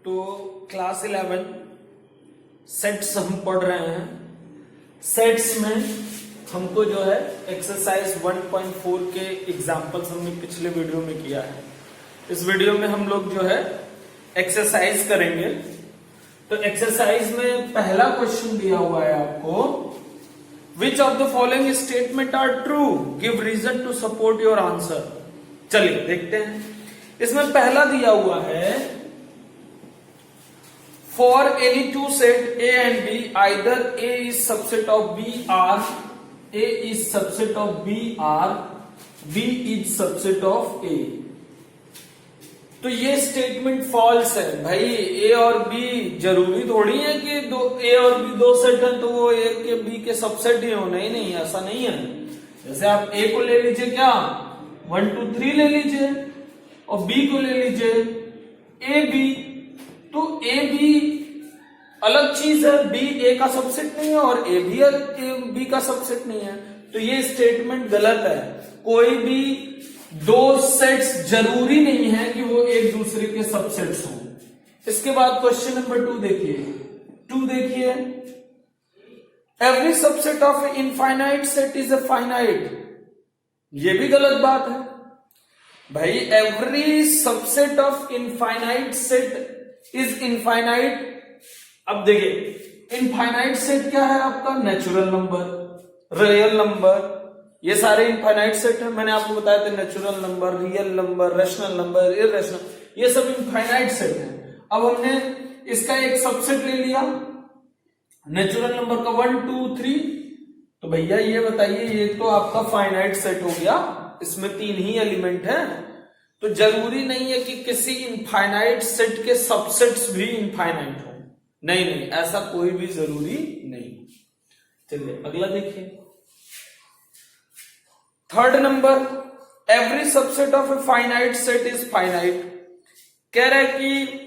तो class 11 sets हम पढ़ रहे हैं। सेट्स में हमको जो है एक्सरसाइज 1.4 के एग्जाम्पल्स हमने पिछले वीडियो में किया है। इस वीडियो में हम लोग जो है एक्सरसाइज करेंगे। तो एक्सरसाइज में पहला क्वेश्चन दिया हुआ है आपको, which of the following statement are true, give reason to support your answer. चलिए देखते हैं। इसमें पहला दिया हुआ है, for any two set A and B, either A is subset of B or A is subset of B or B is subset of A। तो ये स्टेटमेंट फॉल्स है भाई। A और B जरूरी थोड़ी है कि दो A और B दो सेट है तो वो A के B के सबसेट ही हो। नहीं, ऐसा नहीं है। जैसे आप A को ले लीजिए, क्या 1 2 3 ले लीजिए, और B को ले लीजिए AB। तो A B अलग चीज है, B A का सबसेट नहीं है और A भी B का सबसेट नहीं है। तो ये स्टेटमेंट गलत है। कोई भी दो सेट्स जरूरी नहीं है कि वो एक दूसरे के सबसेट्स हों। इसके बाद क्वेश्चन नंबर 2 देखिए, every subset of A infinite set is a finite. ये भी गलत बात है भाई। Every subset of infinite set is infinite. अब देखिए, इनफाइनाइट सेट क्या है आपका? नेचुरल नंबर, रियल नंबर, ये सारे इनफाइनाइट सेट है। मैंने आपको बताया था natural number, real number, rational number, irrational, ये सब इनफाइनाइट सेट है। अब हमने इसका एक सबसेट ले लिया नेचुरल नंबर का 1 2 3। तो भैया ये बताइए, ये तो आपका फाइनाइट सेट हो गया, इसमें 3 ही एलिमेंट है। तो जरूरी नहीं है कि किसी इनफाइनाइट सेट के सबसेट्स भी इनफाइनाइट हो। नहीं, ऐसा कोई भी जरूरी नहीं। चलिए अगला देखिए, third number, every subset of a finite set is finite. कह रहा है कि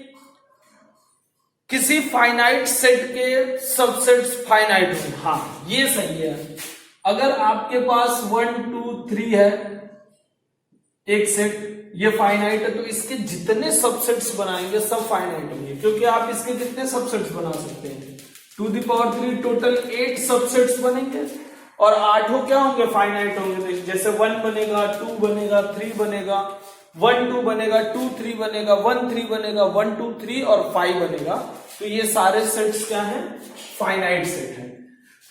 किसी फाइनाइट सेट के सबसेट्स फाइनाइट हो। हाँ, ये सही है। अगर आपके पास 1 2 3 है एक सेट, ये फाइनाइट है, तो इसके जितने सबसेट्स बनाएंगे सब फाइनाइट होंगे, क्योंकि आप इसके कितने सबसेट्स बना सकते हैं? 2 the power 3, टोटल 8 सबसेट्स बनेंगे, और 8 क्या होंगे? फाइनाइट होंगे। जैसे 1 बनेगा, 2 बनेगा, 3 बनेगा, 1 2 बनेगा, 2 3 बनेगा, 1 3 बनेगा, 1 2 3 और 5 बनेगा। तो ये सारे सेट्स क्या हैं? फाइनाइट सेट है।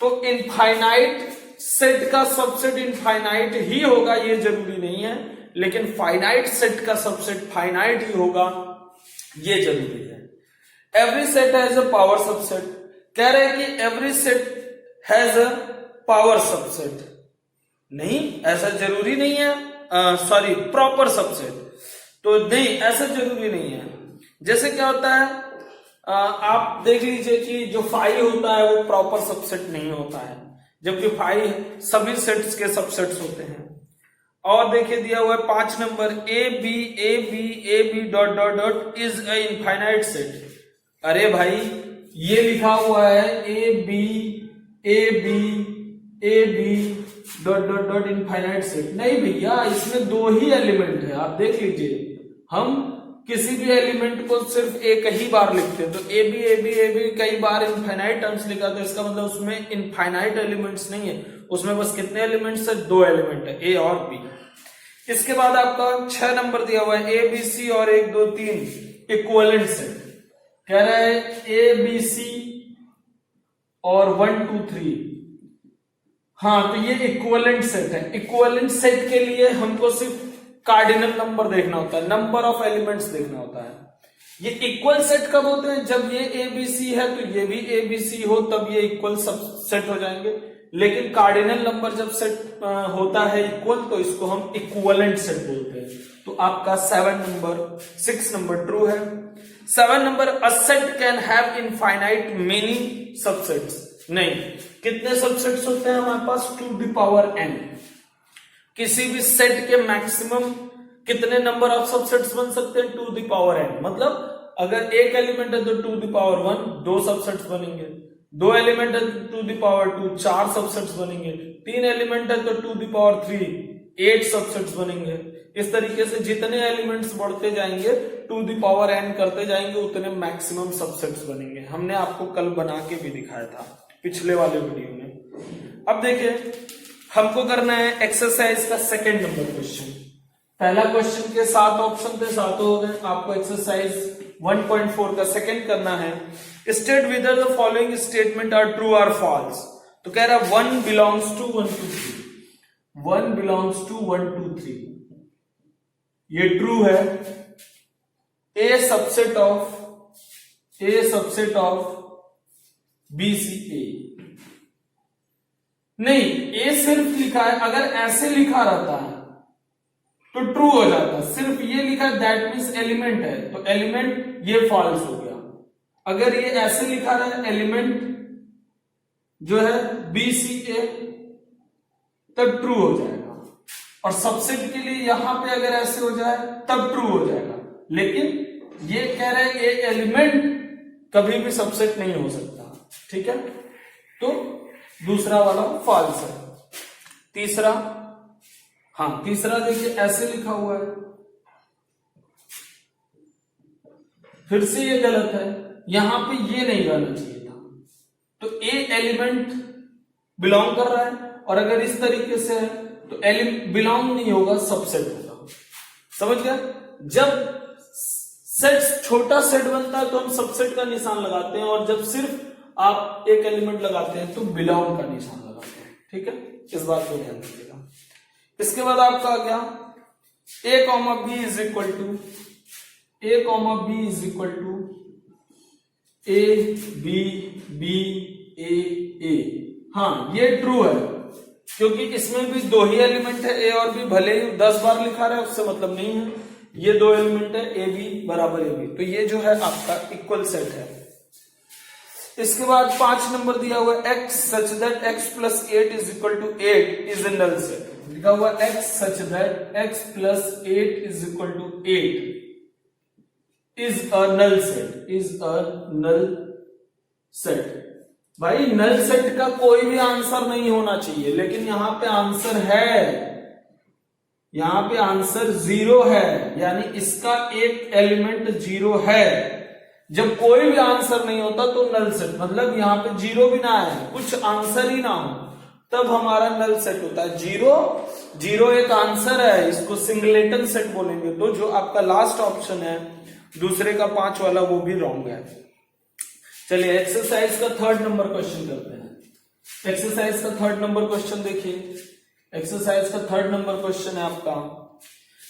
तो इनफाइनाइट सेट का सबसेट इनफाइनाइट ही होगा ये जरूरी नहीं है, लेकिन फाइनाइट सेट का सबसेट फाइनाइट ही होगा ये जरूरी है। Every set has a power subset. कह रहे हैं कि every set has a power subset. नहीं, ऐसा जरूरी नहीं है। Sorry, proper subset. तो नहीं, ऐसा जरूरी नहीं है। जैसे क्या होता है, आप देख लीजिए कि जो 5 होता है वो प्रॉपर सबसेट नहीं होता है, जबकि 5 सभी सेट्स के सबसेट्स होते हैं। और देखिए दिया हुआ है 5 number, A B dot dot dot is a infinite set. अरे भाई, ये लिखा हुआ है A B dot dot dot infinite set. नहीं भैया, इसमें 2 ही एलिमेंट है। आप देख लीजिए, हम किसी भी एलिमेंट को सिर्फ एक ही बार लिखते हैं। तो ए बी कई बार इनफाइनाइट टर्म्स लिखा, तो इसका मतलब उसमें इनफाइनाइट एलिमेंट्स नहीं है, उसमें बस कितने एलिमेंट्स है? 2 एलिमेंट है, ए और बी। इसके बाद आपका 6 नंबर दिया हुआ है, ए बी सी और 1 2 3 इक्विवेलेंट सेट। कह रहा है ए बी सी और 1 2 3। हाँ, तो ये इक्विवेलेंट सेट है। इक्विवेलेंट सेट के लिए हमको सिर्फ कार्डिनल नंबर देखना होता है, नंबर ऑफ एलिमेंट्स देखना होता है। ये इक्वल सेट कब होते हैं? जब ये ए बी सी है तो ये भी ए बी सी हो, तब ये इक्वल सब सेट हो जाएंगे। लेकिन कार्डिनल नंबर जब सेट होता है इक्वल, तो इसको हम इक्विवेलेंट सेट बोलते हैं। तो आपका 6 नंबर ट्रू है। 7 number, a set can have infinite many subsets. नहीं, कितने सबसेट्स होते हैं हमारे पास? 2 the power n। किसी भी सेट के मैक्सिमम कितने नंबर ऑफ सबसेट्स बन सकते हैं? 2 the power n। मतलब अगर एक एलिमेंट है तो 2 the power 1 2 सबसेट्स बनेंगे, 2 एलिमेंट है तो 2 the power 2 4 सबसेट्स बनेंगे, 3 एलिमेंट है तो 2 the power 3 8 सबसेट्स बनेंगे। इस तरीके से जितने एलिमेंट्स बढ़ते जाएंगे टू द पावर n करते जाएंगे उतने मैक्सिमम सबसेट्स बनेंगे। हमने आपको कल बना के भी दिखाया था पिछले वाले वीडियो में। अब देखिए हमको करना है एक्सरसाइज का सेकंड नंबर क्वेश्चन। पहला क्वेश्चन के 7 ऑप्शन थे, 7 हो गए। आपको एक्सरसाइज 1.4 का सेकंड करना है। State whether the following statement are true और फॉल्स। तो कह रहा 1 बिलोंग्स टू 1 2 3, 1 बिलोंग्स टू 1 2 3, ये ट्रू है। ए सबसेट ऑफ बी सी ए, नहीं ए सिर्फ लिखा है, अगर ऐसे लिखा रहता है तो ट्रू हो जाता, सिर्फ ये लिखा है दैट मीन्स एलिमेंट है, तो एलिमेंट ये फॉल्स हो गया। अगर ये ऐसे लिखा रहा एलिमेंट जो है बी सी ए तब ट्रू हो जाएगा, और सबसेट के लिए यहां पे अगर ऐसे हो जाए तब ट्रू हो जाएगा। लेकिन ये कह रहे हैं ये एलिमेंट कभी भी सबसेट नहीं हो सकता, ठीक है, तो दूसरा वाला फॉल्स है। तीसरा, हाँ तीसरा देखिए ऐसे लिखा हुआ है, फिर से ये गलत है, यहां पे ये नहीं रहना चाहिए था, तो ए एलिमेंट बिलोंग कर रहा है, और अगर इस तरीके से है तो बिलोंग नहीं होगा, सबसेट होगा। समझ गया? जब सेट छोटा सेट बनता है तो हम सबसेट का निशान लगाते हैं, और जब सिर्फ आप एक एलिमेंट लगाते हैं तो बिलोंग का निशान लगाते हैं, ठीक है, इस बात को ध्यान रखिएगा। इसके बाद आपका आ गया a comma B is equal to A B B A. हाँ ये ट्रू है, क्योंकि इसमें भी 2 ही एलिमेंट है, ए और बी, भले ही 10 बार लिखा रहा है उससे मतलब नहीं है, ये 2 एलिमेंट है ए बी बराबर ए बी, तो ये जो है आपका इक्वल सेट है। इसके बाद 5 नंबर दिया हुआ x such that x plus 8 is equal to 8 is a null set. लिखा हुआ x such that x plus 8 is equal to 8 is a null set, is a null set. भाई null set का कोई भी answer नहीं होना चाहिए, लेकिन यहां पे आंसर है, यहां पे आंसर 0 है, यानी इसका एक एलिमेंट 0 है। जब कोई भी आंसर नहीं होता तो नल सेट, मतलब यहां पे 0 भी ना आए, कुछ आंसर ही ना हो, तब हमारा नल सेट होता है। 0 एक आंसर है, इसको सिंगलेटन सेट बोलेंगे। तो जो आपका लास्ट ऑप्शन है दूसरे का 5 वाला, वो भी रॉन्ग है। चलिए एक्सरसाइज का 3rd नंबर क्वेश्चन करते हैं। एक्सरसाइज का 3rd नंबर क्वेश्चन देखिए। एक्सरसाइज का 3rd नंबर क्वेश्चन है आपका,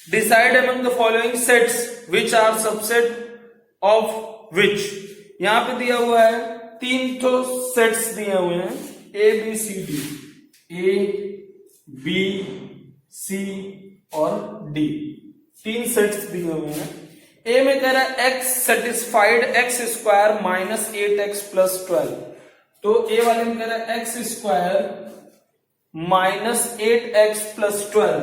decide among the following sets which are subset of which. यहां पे दिया हुआ है 3 तो सेट्स दिए हुए हैं, A B C D, A B C और डी, 3 सेट्स दिए हुए हैं। ए में कह रहा है x satisfied x square minus 8x plus 12, तो ए वाले में कह रहा है x square minus 8x plus 12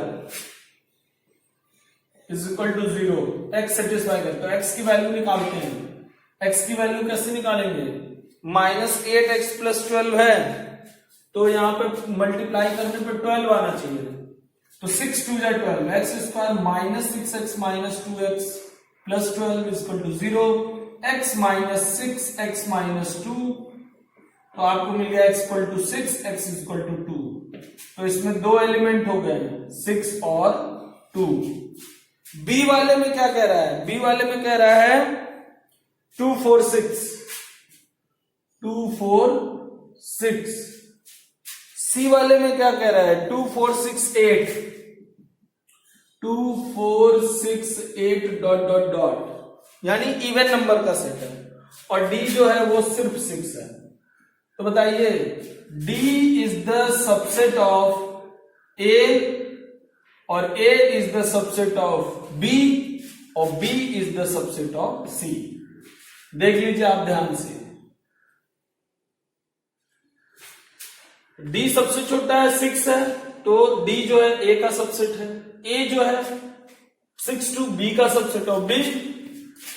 is equal to 0। x satisfy कर, तो x की वैल्यू निकालते हैं। x की वैल्यू कैसे निकालेंगे? माइनस 8x प्लस 12 है, तो यहां पे मल्टीप्लाई करने पे 12 आना चाहिए, तो 6 2 जा 12, x square minus 6x minus 2x plus 12 is equal to 0, x minus 6 x minus 2, तो आपको मिल गया x equal to 6 x is equal to 2। तो इसमें 2 एलिमेंट हो गए 6 और 2। बी वाले में क्या कह रहा है? बी वाले में कह रहा है 2 4 6, 2 4 6। सी वाले में क्या कह रहा है? 2 4 6 8, 2 4 6 8 डॉट डॉट डॉट, यानी इवन नंबर का सेट है, और डी जो है वो सिर्फ 6 है। तो बताइए D is the subset of A, और A is the subset of B, और B is the subset of C. देख लीजिए आप ध्यान से, डी सबसे छोटा है 6 है, तो डी जो है ए का सबसेट है, ए जो है 6 to बी का सबसेट ऑफ बी,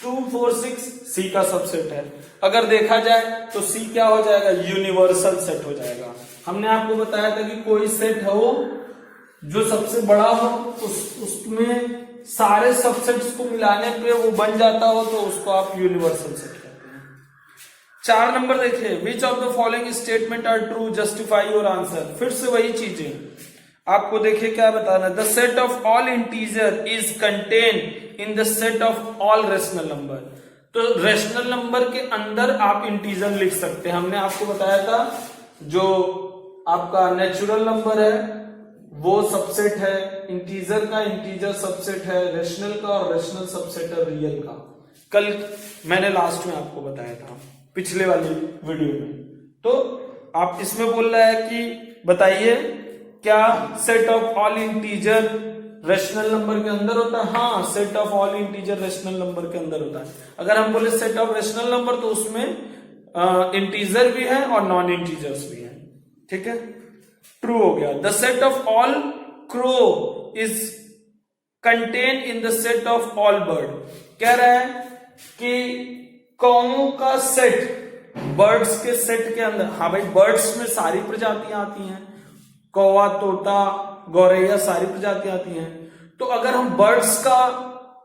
2 4 6 सी का सबसेट है। अगर देखा जाए तो सी क्या हो जाएगा? यूनिवर्सल सेट हो जाएगा। हमने आपको बताया था कि कोई सेट हो जो सबसे बड़ा हो उसमें सारे सबसेट्स को मिलाने पे वो बन जाता हो तो उसको आप यूनिवर्सल सेट कहते हैं। 4 नंबर देखिए, which of the following statement are true, justify your answer. फिर से वही चीजें आपको देखिए क्या बताना, the set of all integer is contain in the set of all rational number. तो रेशनल नंबर के अंदर आप इंटीजर लिख सकते हैं। हमने आपको बताया था जो आपका नेचुरल नंबर है वो सबसेट है, इंटीजर का इंटीजर सबसेट है, रेशनल का और रेशनल सबसेट है रियल का। कल मैंने लास्ट में आपको बताया था पिछले वाली वीडियो में। तो आप इसमें बोल रहा है कि बताइए क्या set of all integer rational number के अंदर होता है? हाँ, set of all integer rational number के अंदर होता है। अगर हम बोले सेट ऑफ रेशनल नंबर तो उसमें इंटीजर भी है और नॉन इंटीजर्स भी है। ठीक है, ट्रू हो गया। The set of all crow is contain in the set of all bird. कह रहा है कि कौओं का सेट बर्ड्स के सेट के अंदर, हाँ भाई बर्ड्स में सारी प्रजातियां आती हैं, कौवा, तोता, गौरैया सारी प्रजातियां आती हैं। तो अगर हम बर्ड्स का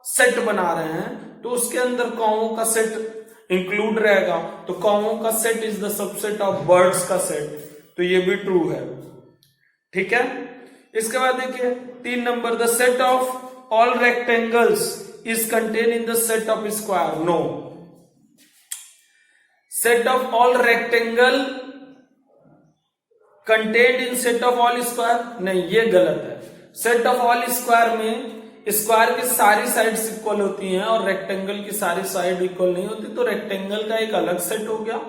सेट बना रहे हैं तो उसके अंदर कौओं का सेट इंक्लूड रहेगा। तो कौओं का set is the subset of birds का सेट, तो ये भी ट्रू है। ठीक है, इसके बाद देखिए 3 number, the set of all rectangles is contain in the set of square. No, set of all rectangle contained in set of all square, नहीं ये गलत है। सेट ऑफ ऑल स्क्वायर में स्क्वायर की सारी साइड्स इक्वल होती हैं और रेक्टेंगल की सारी साइड इक्वल नहीं होती। तो रेक्टेंगल का एक अलग सेट हो गया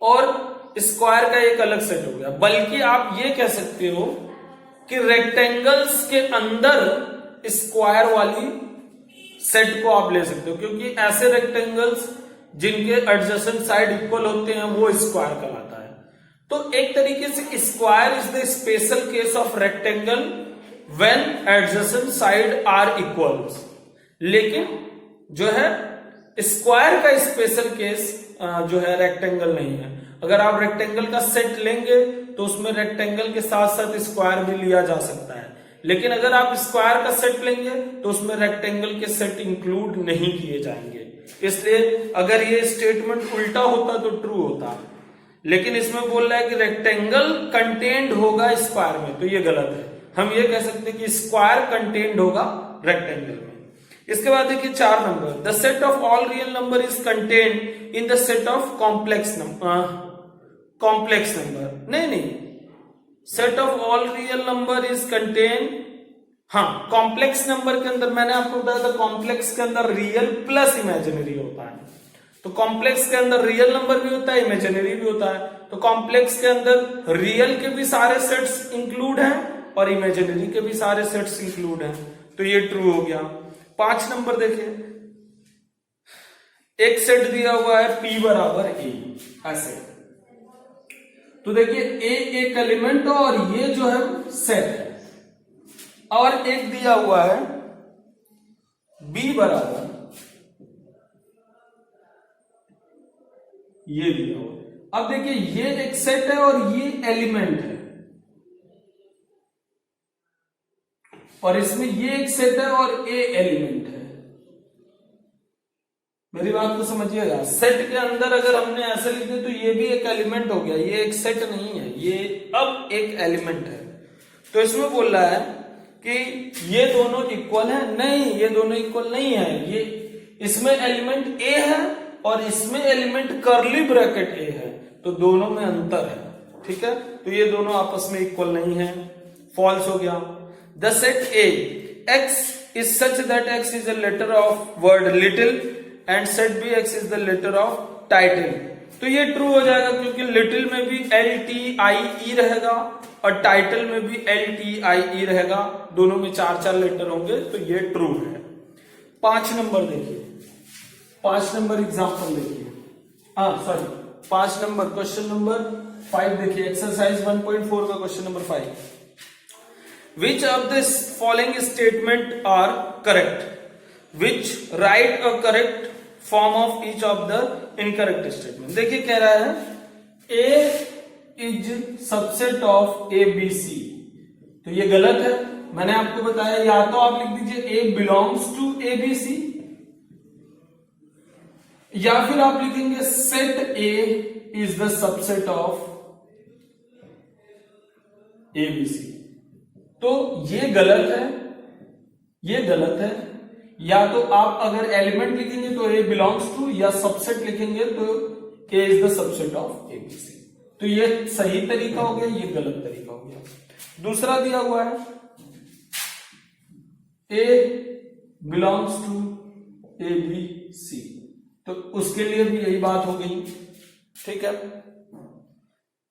और स्क्वायर का एक अलग सेट हो गया। बल्कि आप ये कह सकते हो कि रेक्टेंगल्स के अंदर स्क्वायर वाली सेट को आप ले सकते हो, क्योंकि ऐसे रेक्टेंगल्स जिनके एडजेसेंट साइड इक्वल होते हैं वो स्क्वायर कहलाता है। तो एक तरीके से square is the special case of rectangle when adjacent side are equal. लेकिन जो है स्क्वायर का स्पेशल केस जो है रेक्टेंगल नहीं है। अगर आप रेक्टेंगल का सेट लेंगे तो उसमें रेक्टेंगल के साथ साथ स्क्वायर भी लिया जा सकता है, लेकिन अगर आप स्क्वायर का सेट लेंगे तो उसमें रेक्टेंगल के सेट इंक्लूड नहीं किए जाएंगे। इसलिए अगर ये स्टेटमेंट उल्टा होता तो ट्रू होता, लेकिन इसमें बोल रहा है कि रेक्टेंगल कंटेन्ड होगा स्क्वायर में, तो ये गलत है। हम ये कह सकते हैं कि स्क्वायर कंटेन्ड होगा रेक्टेंगल में। इसके बाद देखिए 4 number, the set of all real number is contained in the set of complex number. Complex number नहीं, set of all real number is contain, हाँ कॉम्प्लेक्स नंबर के अंदर मैंने आपको बताया था कॉम्प्लेक्स के अंदर रियल प्लस इमेजिनरी होता है। तो कॉम्प्लेक्स के अंदर रियल नंबर भी होता है, इमेजिनरी भी होता है। तो कॉम्प्लेक्स के अंदर रियल के भी सारे सेट्स इंक्लूड हैं और इमेजिनरी के भी सारे सेट्स इंक्लूड हैं, तो ये ट्रू हो गया। 5 नंबर देखिए, एक सेट दिया हुआ है P बराबर A, ऐसे तो देखिए A एक एलिमेंट और ये जो है सेट है, और एक दिया हुआ है B बराबर ये दिया हुआ है। अब देखिए ये एक सेट है और ये एलिमेंट है, और इसमें ये एक सेट है और A एलिमेंट है। मेरी बात को समझिएगा, सेट के अंदर अगर हमने ऐसे लिखे तो ये भी एक एलिमेंट हो गया, ये एक सेट नहीं है, ये अब एक एलिमेंट है। तो इसमें बोल रहा है कि ये दोनों इक्वल है, नहीं ये दोनों इक्वल नहीं है। ये इसमें एलिमेंट A है और इसमें एलिमेंट कर्ली ब्रैकेट A है, तो दोनों में अंतर है। ठीक है, तो ये दोनों आपस में इक्वल नहीं है, फॉल्स हो गया। The set A X is such that X is a letter of word little and set B X is the letter of title। तो ये ट्रू हो जाएगा क्योंकि लिटिल में भी LTIE रहेगा और टाइटल में भी LTIE रहेगा, दोनों में 4-4 लेटर होंगे, तो ये ट्रू है। 5 नंबर देखिए, 5 नंबर एग्जाम्पल देखिए, सॉरी 5 नंबर क्वेश्चन नंबर 5 देखिए, एक्सरसाइज 1.4 का question number 5। Which of this following statement are correct? Which write a correct form of each of the incorrect statement? देखिए कह रहा है A is subset of ABC, तो ये गलत है, मैंने आपको बताया या तो आप लिख दीजिए A belongs to A B C, या फिर आप लिखेंगे set A is the subset of A B C. तो ये गलत है, ये गलत है। या तो आप अगर एलिमेंट लिखेंगे तो ए बिलोंग्स टू, या सबसेट लिखेंगे तो A is the subset of A B C. तो ये सही तरीका हो गया, ये गलत तरीका हो गया। दूसरा दिया हुआ है A belongs to A B C, तो उसके लिए भी यही बात हो गई, ठीक है।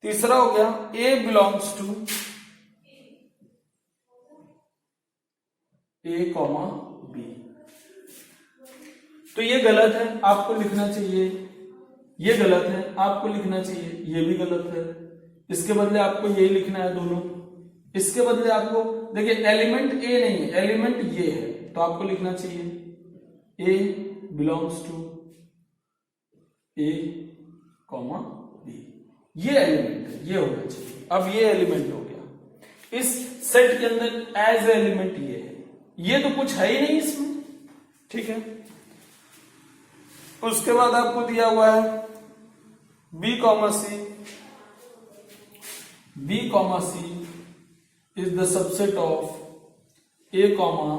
तीसरा हो गया A belongs to A comma B, तो ये गलत है, आपको लिखना चाहिए ये गलत है, आपको लिखना चाहिए ये भी गलत है। इसके बदले आपको यही लिखना है दोनों। इसके बदले आपको देखिए एलिमेंट ए नहीं है, एलिमेंट ये है, तो आपको लिखना चाहिए A belongs to A comma B, ये एलिमेंट है, ये होना चाहिए। अब ये एलिमेंट हो गया, इस सेट के अंदर एज एलिमेंट ये है, ये तो कुछ है ही नहीं इसमें, ठीक है। उसके बाद आपको दिया हुआ है B comma C, B comma C is the subset of A comma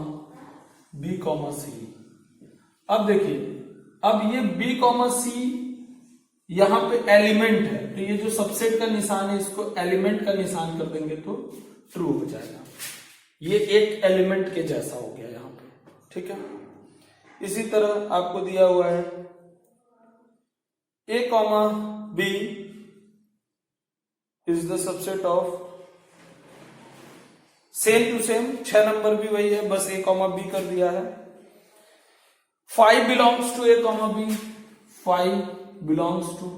B comma C. अब देखिए, अब ये बी कॉमा सी यहां पे एलिमेंट है, तो ये जो सबसेट का निशान है इसको एलिमेंट का निशान कर देंगे तो ट्रू हो जाएगा। ये एक एलिमेंट के जैसा हो गया यहां पे, ठीक है। इसी तरह आपको दिया हुआ है A comma B is the subset of, same to same 6 number भी वही है, बस ए कॉमा बी कर दिया है। 5 belongs to A comma B, 5 belongs to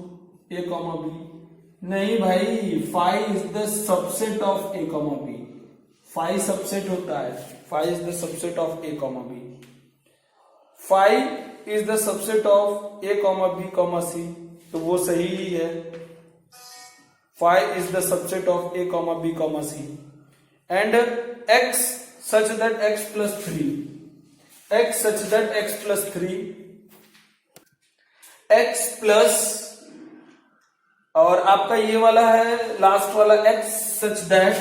A comma B. नहीं भाई, 5 is the subset of A comma B, 5 subset होता है, 5 is the subset of A comma B. 5 is the subset of A comma B comma C, तो वो सही ही है। 5 is the subset of A comma B comma C and x such that x plus 3, x such that x plus 3, x plus, और आपका ये वाला है लास्ट वाला x such that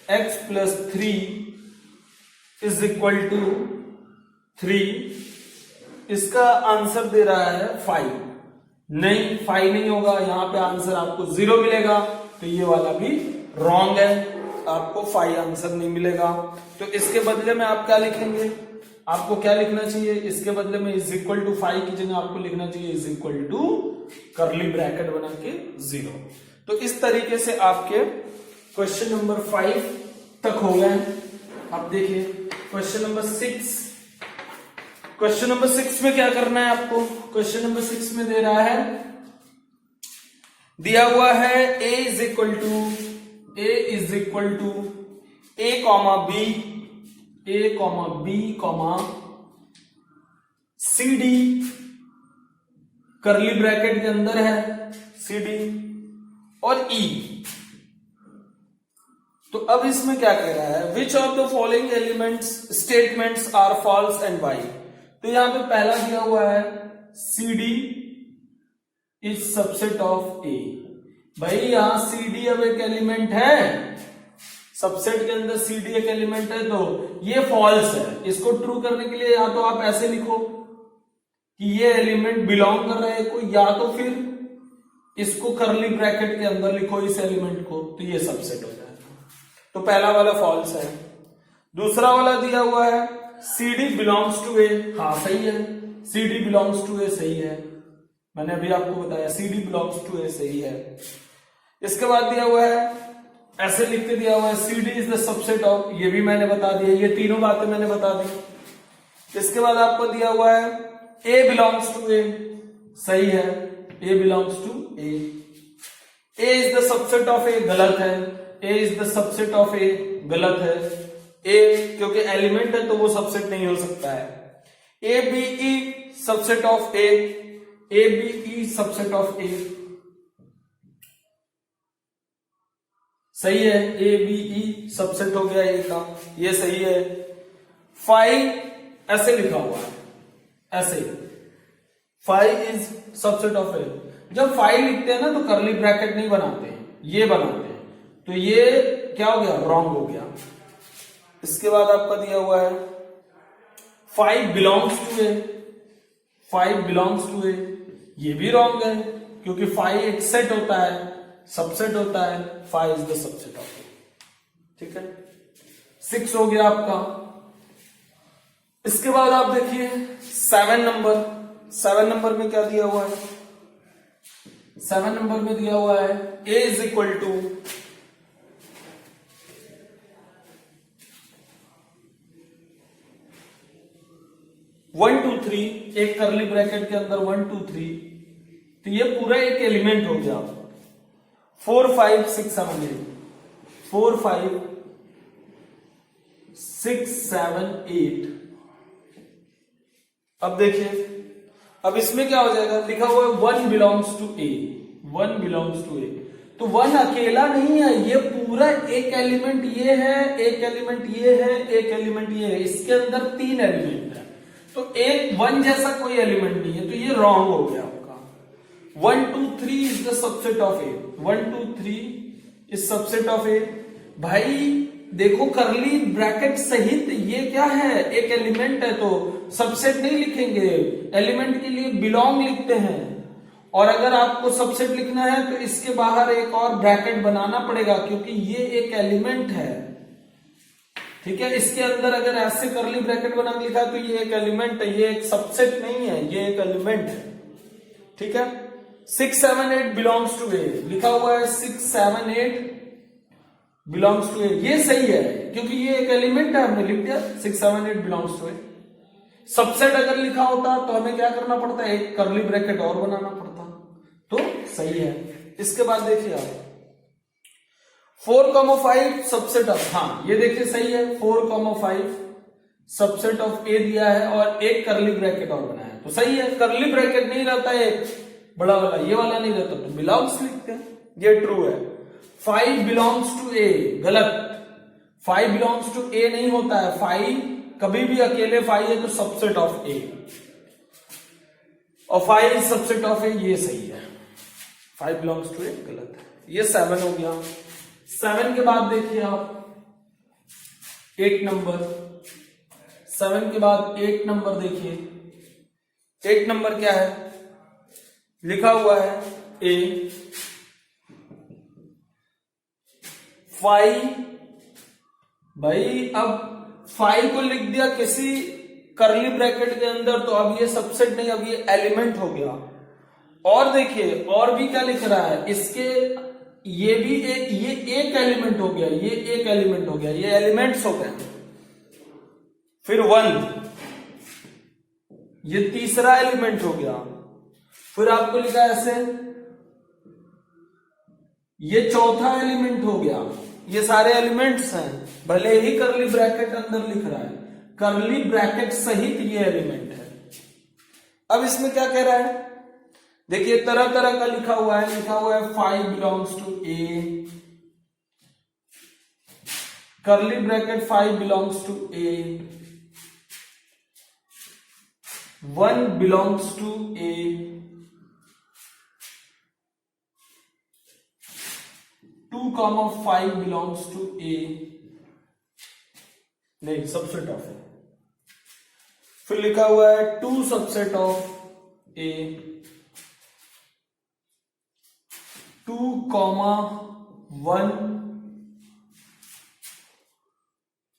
x plus 3 is equal to 3, इसका answer दे रहा है 5। नहीं, 5 नहीं होगा, यहां पे आंसर आपको 0 मिलेगा, तो ये वाला भी रॉन्ग है, आपको 5 आंसर नहीं मिलेगा। तो इसके बदले में आप क्या लिखेंगे, आपको क्या लिखना चाहिए, इसके बदले में इज इक्वल टू 5 की जगह आपको लिखना चाहिए is equal to curly bracket बना के 0। तो इस तरीके से आपके क्वेश्चन नंबर 5 तक हो गए। अब देखिए क्वेश्चन नंबर 6, क्वेश्चन नंबर 6 में क्या करना है आपको। क्वेश्चन नंबर 6 में दे रहा है, दिया हुआ है a is equal to A comma B, A comma B comma C D, curly bracket के अंदर है सी डी और ई। तो अब इसमें क्या कह रहा है, which of the following elements statements are false and Y. तो यहां पे पहला दिया हुआ है C D is subset of A. भाई यहां सी डी अब एक एलिमेंट है, सबसेट के अंदर सी डी एक एलिमेंट है, तो ये फॉल्स है। इसको ट्रू करने के लिए या तो आप ऐसे लिखो कि ये एलिमेंट बिलोंग कर रहा है कोई, या तो फिर इसको कर्ली ब्रैकेट के अंदर लिखो इस एलिमेंट को, तो ये सबसेट हो जाएगा। तो पहला वाला फॉल्स है। दूसरा वाला दिया हुआ है सी डी बिलोंग्स टू ए, हाँ सही है, C D belongs to A सही है, मैंने अभी आपको बताया C D belongs to A सही है। इसके बाद दिया हुआ है, ऐसे लिख के दिया हुआ है C D is the subset of, ये भी मैंने बता दिया, ये तीनों बातें मैंने बता दी। इसके बाद आपको दिया हुआ है ए बिलोंग्स टू ए, सही है, A belongs to A. A is the subset of A, गलत है, A is the subset of A, गलत है। ए क्योंकि एलिमेंट है तो वो सबसेट नहीं हो सकता है। A B E subset of A, A B E subset of A, सही है, ए बी ई सबसेट हो गया ए का, ये सही है। फाइव ऐसे लिखा हुआ है, ऐसे फाइव इज सबसेट ऑफ ए। जब फाइव लिखते हैं ना तो करली ब्रैकेट नहीं बनाते हैं, ये बनाते हैं, तो ये क्या हो गया, रॉन्ग हो गया। इसके बाद आपका दिया हुआ है five belongs to A, five belongs to A, ये भी रॉन्ग है क्योंकि फाइव एक सेट होता है, सबसेट होता है, five is the subset of A. ठीक है, सिक्स हो गया आपका। इसके बाद आप देखिए सेवन नंबर, सेवन नंबर में क्या दिया हुआ है, सेवन नंबर में दिया हुआ है ए इज इक्वल टू 1 2 3, एक करली ब्रैकेट के अंदर 1 2 3, तो ये पूरा एक एलिमेंट हो गया। 4 5 6 7 8, 4 5 6 7 8। अब देखिए, अब इसमें क्या हो जाएगा, लिखा हुआ है 1 belongs to A, 1 belongs to A, तो 1 अकेला नहीं है, ये पूरा एक एलिमेंट ये है, एक एलिमेंट ये है, एक एलिमेंट ये है, इसके अंदर 3 एलिमेंट है, तो एक 1 जैसा कोई एलिमेंट नहीं है, तो ये रॉन्ग हो गया आपका। 1 2 3 is the subset of A, 1 2 3 is subset of A. भाई देखो करली ब्रैकेट सहित ये क्या है, एक एलिमेंट है, तो सबसेट नहीं लिखेंगे, एलिमेंट के लिए बिलोंग लिखते हैं। और अगर आपको सबसेट लिखना है तो इसके बाहर एक और ब्रैकेट बनाना पड़ेगा क्योंकि ये एक एलिमेंट है। ठीक है, इसके अंदर अगर ऐसे करली ब्रैकेट बना के लिखा तो ये एक एलिमेंट है, ये एक सबसेट नहीं है, ये एक एलिमेंट है। ठीक है, 6 7 8 बिलोंग्स टू ए, लिखा हुआ है 6 7 8 बिलोंग्स टू ए, ये सही है क्योंकि ये एक एलिमेंट है, हमने लिख दिया 6 7 8 बिलोंग्स टू ए। सबसेट अगर लिखा होता तो हमें क्या करना पड़ता, एक करली ब्रैकेट और बनाना पड़ता, तो सही है। इसके बाद देखिए आप 4,5 सबसेट ऑफ, हाँ ये देखिए सही है, 4,5 सबसेट ऑफ ए दिया है और एक करली ब्रैकेट और बनाया है, तो सही है। करली ब्रैकेट नहीं रहता है एक बड़ा वाला, ये वाला नहीं रहता, तो बिलोंग्स लिखते हैं, ये ट्रू है। 5 बिलोंग्स टू ए, गलत, 5 बिलोंग्स टू ए नहीं होता है, 5 कभी भी अकेले 5 है तो सबसेट ऑफ ए, और 5 सबसेट ऑफ ए, ये सही है। 5 बिलोंग्स टू ए गलत है, ये 7 हो गया। 7 के बाद देखिए आप 8 नंबर, 7 के बाद 8 नंबर देखिए, 8 नंबर क्या है, लिखा हुआ है ए 5। भाई अब 5 को लिख दिया किसी करली ब्रैकेट के अंदर, तो अब ये सबसेट नहीं, अब ये एलिमेंट हो गया। और देखिए और भी क्या लिख रहा है, इसके ये भी एक, ये एक एलिमेंट हो गया, ये एक एलिमेंट हो गया, ये एलिमेंट्स हो गए। फिर 1, ये तीसरा एलिमेंट हो गया। फिर आपको लिखा ऐसे, ये चौथा एलिमेंट हो गया। ये सारे एलिमेंट्स हैं, भले ही करली ब्रैकेट अंदर लिख रहा है, करली ब्रैकेट सहित ये एलिमेंट है। अब इसमें क्या कह रहा है, देखिए तरह तरह का लिखा हुआ है, लिखा हुआ है 5 belongs to A, curly bracket 5 belongs to A, 1 belongs to A, 2,5 belongs to A, नहीं सबसेट ऑफ ए। फिर लिखा हुआ है 2 subset of A, 2,1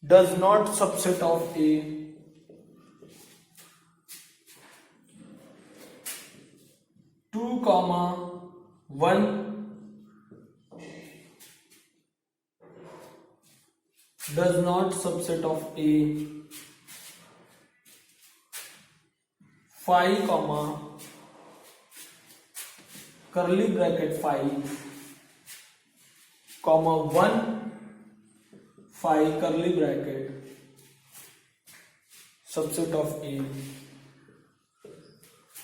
does not subset of A, 2,1 does not subset of A, 5, करली ब्रैकेट 5, 1 5 करली bracket subset of A,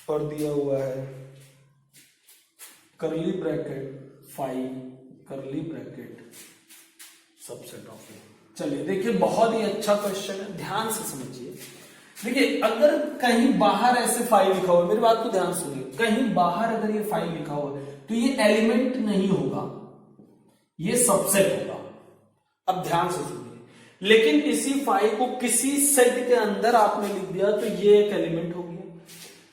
और दिया हुआ है करली ब्रैकेट 5 करली ब्रैकेट सबसेट ऑफ ए। चलिए देखिए, बहुत ही अच्छा क्वेश्चन है, ध्यान से समझिए। देखिए, अगर कहीं बाहर ऐसे 5 लिखा हुआ, मेरी बात को ध्यान सुनिए, कहीं बाहर अगर ये 5 लिखा हुआ है तो ये एलिमेंट नहीं होगा, ये सबसेट होगा। अब ध्यान से सुनिए, लेकिन इसी 5 को किसी सेट के अंदर आपने लिख दिया तो ये एक एलिमेंट हो गया,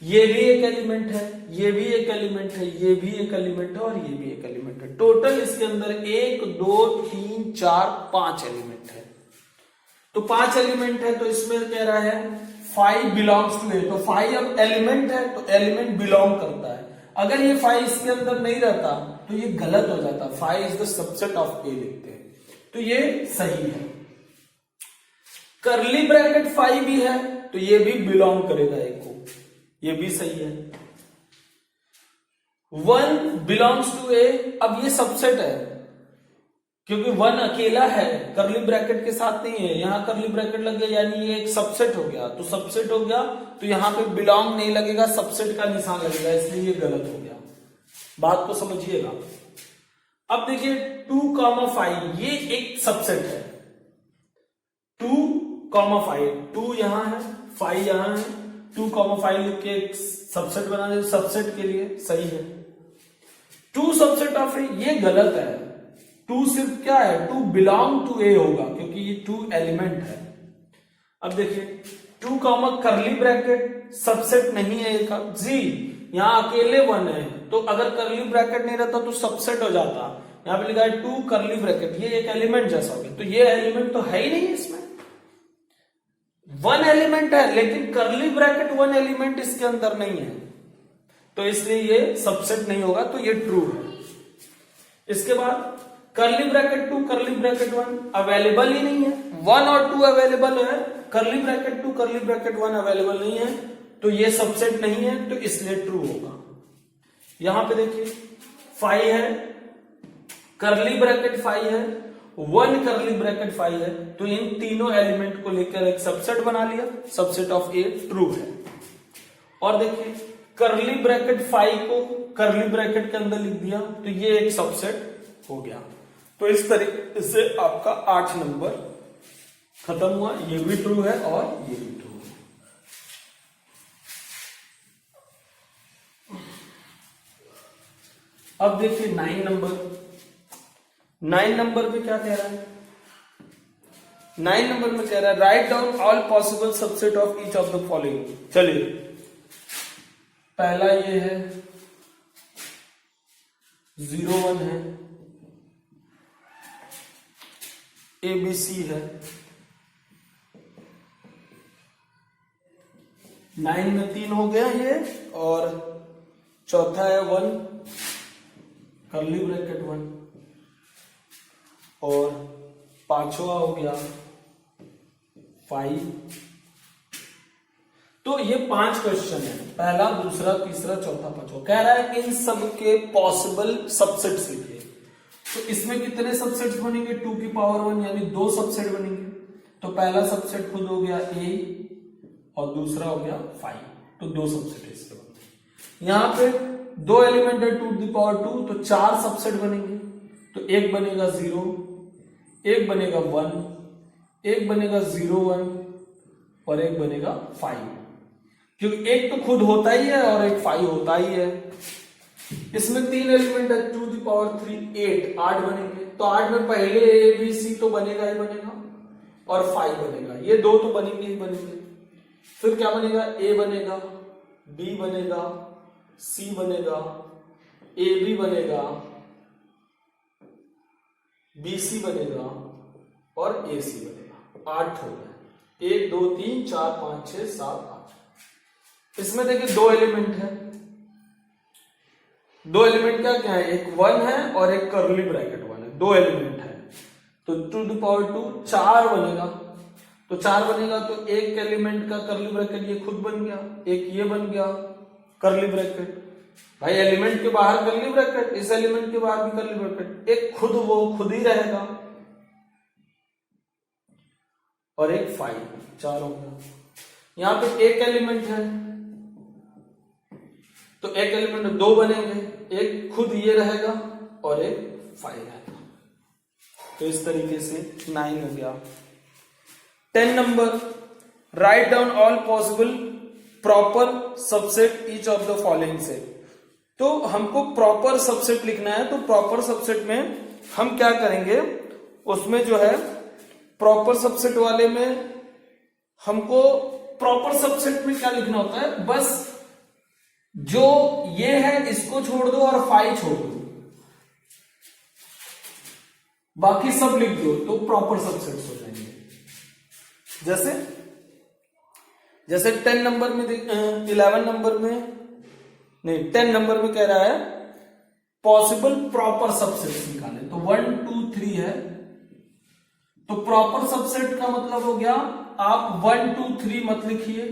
ये भी एक एलिमेंट है, ये भी एक एलिमेंट है, ये भी एक एलिमेंट है और ये भी एक एलिमेंट है। टोटल इसके अंदर 1 2 3 4 5 एलिमेंट है। तो 5 एलिमेंट है, तो इसमें कह रहा है 5 बिलोंग्स टू ए। तो 5 अब एलिमेंट है तो एलिमेंट बिलोंग करता है। अगर ये 5 इसके अंदर नहीं रहता तो ये गलत हो जाता। 5 इज द सबसेट ऑफ ए लिखते हैं, तो ये सही है। करली ब्रैकेट 5 भी है तो ये भी बिलोंग करेगा ए को, ये भी सही है। 1 बिलोंग्स टू ए, अब ये सबसेट है क्योंकि 1 अकेला है, करली ब्रैकेट के साथ नहीं है। यहां करली ब्रैकेट लग गया यानी ये एक सबसेट हो गया, तो सबसेट हो गया तो यहां पे बिलोंग नहीं लगेगा, सबसेट का निशान लगेगा, इसलिए ये गलत हो गया। बात को समझिएगा। अब देखिए 2,5 ये एक सबसेट है। 2,5 2 यहां है, 5 यहां है, 2,5 लिख के एक सबसेट बना दे, सबसेट के लिए सही है। 2 सबसेट ऑफ ए, ये गलत है। 2 सिर्फ क्या है, 2 बिलोंग टू ए होगा क्योंकि ये 2 एलिमेंट है। अब देखिए 2 करली ब्रैकेट सबसेट नहीं है ए का जी, यहां अकेले 1 है, तो अगर करली ब्रैकेट नहीं रहता तो सबसेट हो जाता। यहां पे लिखा है 2 करली ब्रैकेट, ये एक एलिमेंट जैसा हो गया, तो ये एलिमेंट तो है ही नहीं इसमें। 1 एलिमेंट है लेकिन करली ब्रैकेट 1 एलिमेंट इसके अंदर नहीं है, तो इसलिए ये सबसेट नहीं होगा, तो ये ट्रू है। इसके बाद करली ब्रैकेट 2 करली ब्रैकेट 1 अवेलेबल ही नहीं है। 1 और 2 अवेलेबल है, करली ब्रैकेट 2 करली ब्रैकेट 1 अवेलेबल नहीं है, तो ये सबसेट नहीं है, तो इसलिए ट्रू होगा। यहां पे देखिए 5 है, करली ब्रैकेट 5 है, 1 करली ब्रैकेट 5 है, तो इन तीनों एलिमेंट को लेकर एक सबसेट बना लिया, सबसेट ऑफ ए ट्रू है। और देखिए करली ब्रैकेट 5 को करली ब्रैकेट के अंदर लिख दिया तो ये एक सबसेट हो गया। तो इस तरीके से आपका 8 नंबर खत्म हुआ, ये भी ट्रू है और ये भी ट्रू है। अब देखिए 9 नंबर। 9 नंबर में क्या कह रहा है, 9 नंबर में कह रहा है write down all possible subset of each of the following. चलिए पहला ये है 0 1 है, ABC है, 9 में 3 हो गया ये, और चौथा है 1 करली ब्रैकेट 1, और पांचवा हो गया 5। तो ये 5 क्वेश्चन है, पहला दूसरा तीसरा चौथा पांचवा। कह रहा है इन सब के पॉसिबल सबसेट्स लिखिए। तो इसमें कितने सबसेट्स बनेंगे, 2 की पावर 1 यानी 2 सबसेट बनेंगे। तो पहला सबसेट खुद हो गया A और दूसरा हो गया 5, तो 2 सबसेट इसके बनते। यहां पे 2 एलिमेंट है 2 की पावर 2, तो 4 सबसेट बनेंगे। तो एक बनेगा 0, एक बनेगा 1, एक बनेगा 0 1 और एक बनेगा 5, क्योंकि एक तो खुद होता ही है और एक 5 होता ही है। इसमें 3 एलिमेंट है 2 की पावर 3 8 बनेंगे। तो 8 में पहले A B C तो बनेगा ही बनेगा और 5 बनेगा, ये 2 तो बनेंगे ही बनेंगे। फिर क्या बनेगा, A बनेगा, B बनेगा, C बनेगा, AB बनेगा, BC बनेगा और AC बनेगा। 8 हो गए, 1 2 3 4 5 6 7 8। इसमें देखिए 2 एलिमेंट है, 2 एलिमेंट क्या क्या है, एक 1 है और एक करली ब्रैकेट 1 है, 2 एलिमेंट है। तो 2 की पावर 2 4 बनेगा। तो 4 बनेगा तो एक एलिमेंट का करली ब्रैकेट ये खुद बन गया, एक ये बन गया करली ब्रैकेट। भाई एलिमेंट के बाहर करली ब्रैकेट, इस एलिमेंट के बाहर भी करली ब्रैकेट, एक खुद वो खुद ही रहेगा और एक 5, 4 हो गया। यहां पे एक एलिमेंट है तो एक एलिमेंट 2 बनेंगे, एक खुद ये रहेगा और एक 5 रहेगा। तो इस तरीके से 9 हो गया। 10 number, write down all possible proper subset each of the following set. तो हमको प्रॉपर सबसेट लिखना है, तो प्रॉपर सबसेट में हम क्या करेंगे, उसमें जो है प्रॉपर सबसेट वाले में हमको प्रॉपर सबसेट में क्या लिखना होता है, बस जो ये है इसको छोड़ दो और फाइव छोड़ दो, बाकी सब लिख दो तो प्रॉपर सबसेट्स हो जाएंगे। जैसे 10 नंबर में 11 नंबर में नहीं 10 नंबर में कह रहा है पॉसिबल प्रॉपर सबसेट्स निकाले, तो 1 2 3 है, तो प्रॉपर सबसेट का मतलब हो गया आप 1 2 3 मत लिखिए,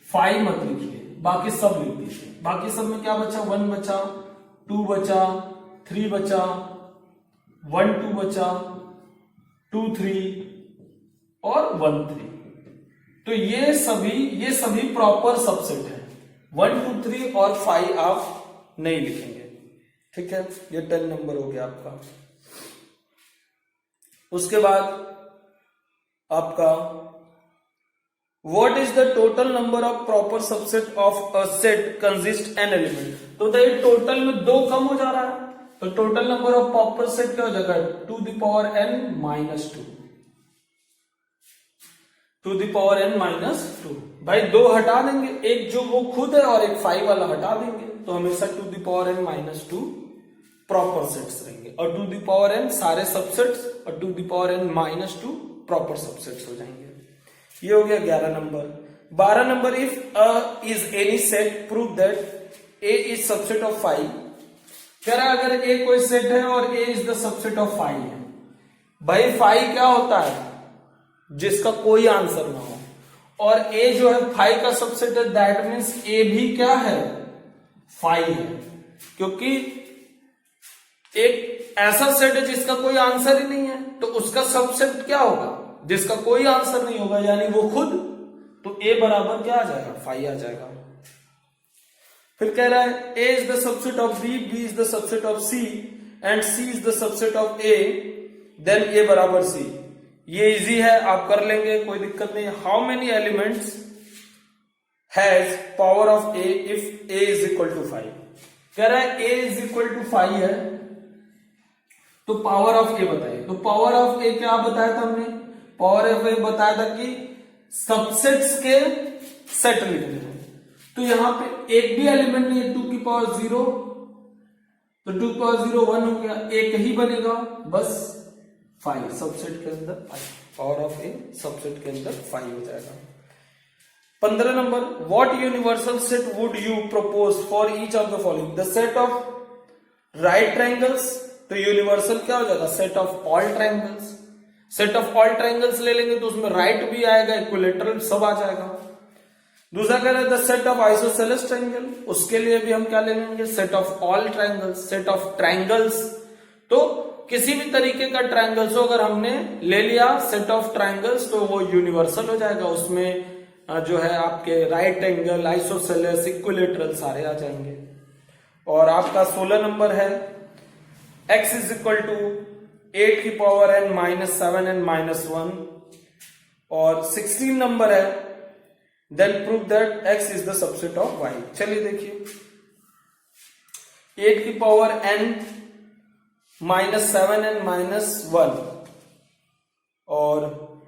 5 मत लिखिए, बाकी सब लिख दीजिए। बाकी सब में क्या बचा, 1 बचा, 2 बचा, 3 बचा, 1 2 बचा, 2 3 और 1 3। तो ये सभी प्रॉपर सबसेट है। 1 2 3 और 5 आप नहीं लिखेंगे, ठीक है। ये 10 नंबर हो गया आपका। उसके बाद आपका what is the total number of proper subset of a set consist an element. तो ये टोटल में 2 कम हो जा रहा है, तो total number of proper set क्या हो जाएगा, 2 the power n minus 2, 2 the power n minus 2। भाई 2 हटा देंगे, एक जो वो खुद है और एक 5 वाला हटा देंगे, तो हमेशा 2 the power n minus 2 proper sets रहेंगे, और 2 the power n सारे सबसेट्स और 2 the power n minus 2 proper subsets हो जाएंगे। ये हो गया 11 number. 12 number, if a is any set prove that A is subset of 5। कह रहा है अगर ए कोई सेट है और A is the subset of 5 है। भाई 5 क्या होता है, जिसका कोई आंसर ना हो, और ए जो है 5 का सबसेट है, दैट मीन्स ए भी क्या है, 5 है, क्योंकि एक ऐसा सेट है जिसका कोई आंसर ही नहीं है, तो उसका सबसेट क्या होगा, जिसका कोई आंसर नहीं होगा, यानी वो खुद, तो ए बराबर क्या आ जाएगा, 5 आ जाएगा। फिर कह रहा है A is the subset of B, B is the subset of C and C is the subset of A, then A बराबर सी। ये इजी है, आप कर लेंगे, कोई दिक्कत नहीं। How many elements has power of A if A is equal to 5। कह रहा है ए इज इक्वल टू 5 है, तो पावर ऑफ ए बताइए। तो पावर ऑफ ए क्या बताया था हमने, पावर ऑफ ए बताया था कि सबसेट्स के सेट लिखने हैं। तो यहां पे एक भी एलिमेंट नहीं है, 2 की पावर 0, तो 2 की पावर 0 1 हो गया, एक ही बनेगा बस 5, सबसेट के अंदर 5, पावर ऑफ ए सबसेट के अंदर 5 हो जाएगा। 15 number, what universal set would you propose for each of the following. The set of right triangles, तो यूनिवर्सल क्या हो जाएगा, set of all triangles. Set of all triangles ले लेंगे तो उसमें राइट भी आएगा, इक्विलेटरल सब आ जाएगा। दूसरा कह रहे हैं the set of isosceles triangle, उसके लिए भी हम क्या ले लेंगे, set of all triangles. Set of triangles, तो किसी भी तरीके का ट्रायंगल्स हो अगर हमने ले लिया सेट ऑफ ट्रायंगल्स, तो वो यूनिवर्सल हो जाएगा। उसमें जो है आपके राइट एंगल, आइसोसेलेस, इक्विलेटरल सारे आ जाएंगे। और आपका 16 नंबर है x इज इक्वल टू 8 की power n minus 7 n minus 1। और 16 नंबर है then prove that x is the subset of y। चलिए देखिए, 8 की power n minus 7 n minus 1, और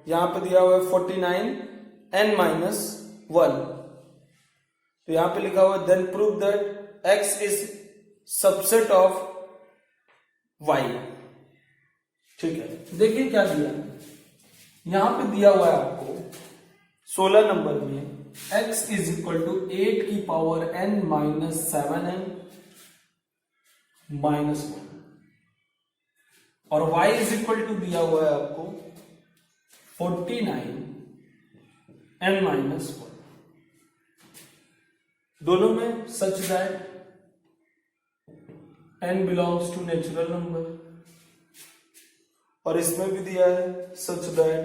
यहां पे दिया हुआ है 49 n माइनस 1। तो यहां पे लिखा हुआ है then prove that x is subset of y। ठीक है, देखिए क्या दिया, यहां पे दिया हुआ है आपको 16 नंबर में x इज इक्वल टू 8 की power n minus 7 n minus 1, और y इज इक्वल टू दिया हुआ है आपको 49 n माइनस 1। दोनों में such that n belongs to natural number, और इसमें भी दिया है such that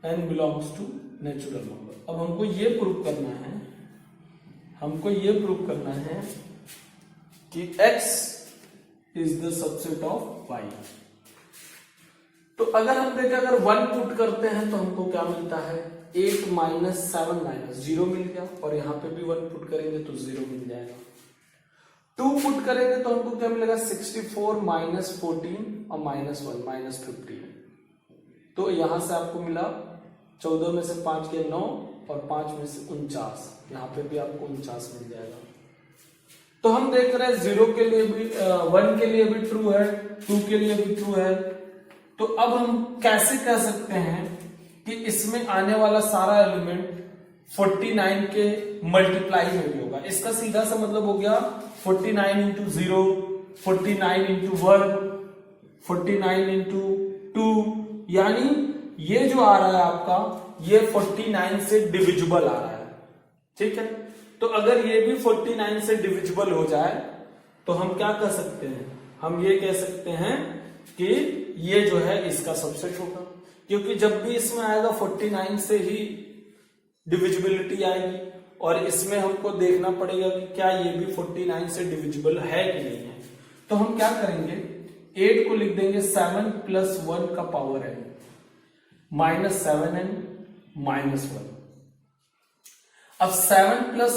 n belongs to natural number. अब हमको ये प्रूव करना है कि x is the subset of y। तो अगर हम देखें, अगर 1 पुट करते हैं तो हमको क्या मिलता है, 8 माइनस 7 माइनस 0 मिल गया, और यहां पे भी 1 पुट करेंगे तो 0 मिल जाएगा। 2 पुट करेंगे तो हमको क्या मिलेगा, 64 माइनस 14 और माइनस 1 माइनस 15। तो यहां से आपको मिला 14 में से 5 के 9 और 5 में से 49, यहां पे भी आपको 49 मिल जाएगा। तो हम देख रहे हैं 0 के लिए भी 1 के लिए भी ट्रू है, 2 के लिए भी ट्रू है। तो अब हम कैसे कह सकते हैं कि इसमें आने वाला सारा एलिमेंट 49 के मल्टीप्लाई में भी होगा। इसका सीधा सा मतलब हो गया 49 इंटू 0, 49 इंटू 1, 49 इंटू 2, यानी ये जो आ रहा है आपका, ये 49 से डिविजिबल आ रहा है। ठीक है, तो अगर ये भी 49 से डिविजिबल हो जाए तो हम क्या कह सकते हैं, हम ये कह सकते हैं कि ये जो है इसका सबसेट होगा, क्योंकि जब भी इसमें आएगा 49 से ही डिविजिबिलिटी आएगी, और इसमें हमको देखना पड़ेगा कि क्या ये भी 49 से डिविजिबल है कि नहीं है। तो हम क्या करेंगे, 8 को लिख देंगे 7 प्लस 1 का power n minus 7n minus 1। अब 7 प्लस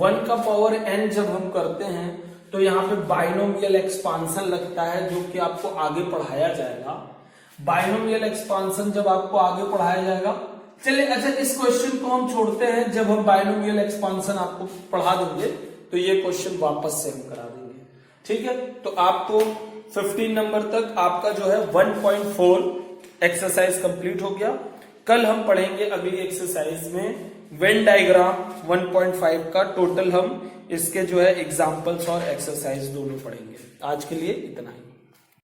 1 का पावर n जब हम करते हैं तो यहां पे बाइनोमियल एक्सपांसन लगता है, जो कि आपको आगे पढ़ाया जाएगा। बाइनोमियल एक्सपांसन जब आपको आगे पढ़ाया जाएगा, चलिए अच्छा इस क्वेश्चन को हम छोड़ते हैं, जब हम बाइनोमियल एक्सपांसन आपको पढ़ा देंगे तो ये क्वेश्चन वापस से हम करा देंगे। ठीक है, तो आपको 15 नंबर तक आपका जो है 1.4 एक्सरसाइज कंप्लीट हो गया। कल हम पढ़ेंगे अगली एक्सरसाइज में वेन डायग्राम 1.5 का टोटल, हम इसके जो है एग्जाम्पल्स और एक्सरसाइज दोनों पढ़ेंगे। आज के लिए इतना ही।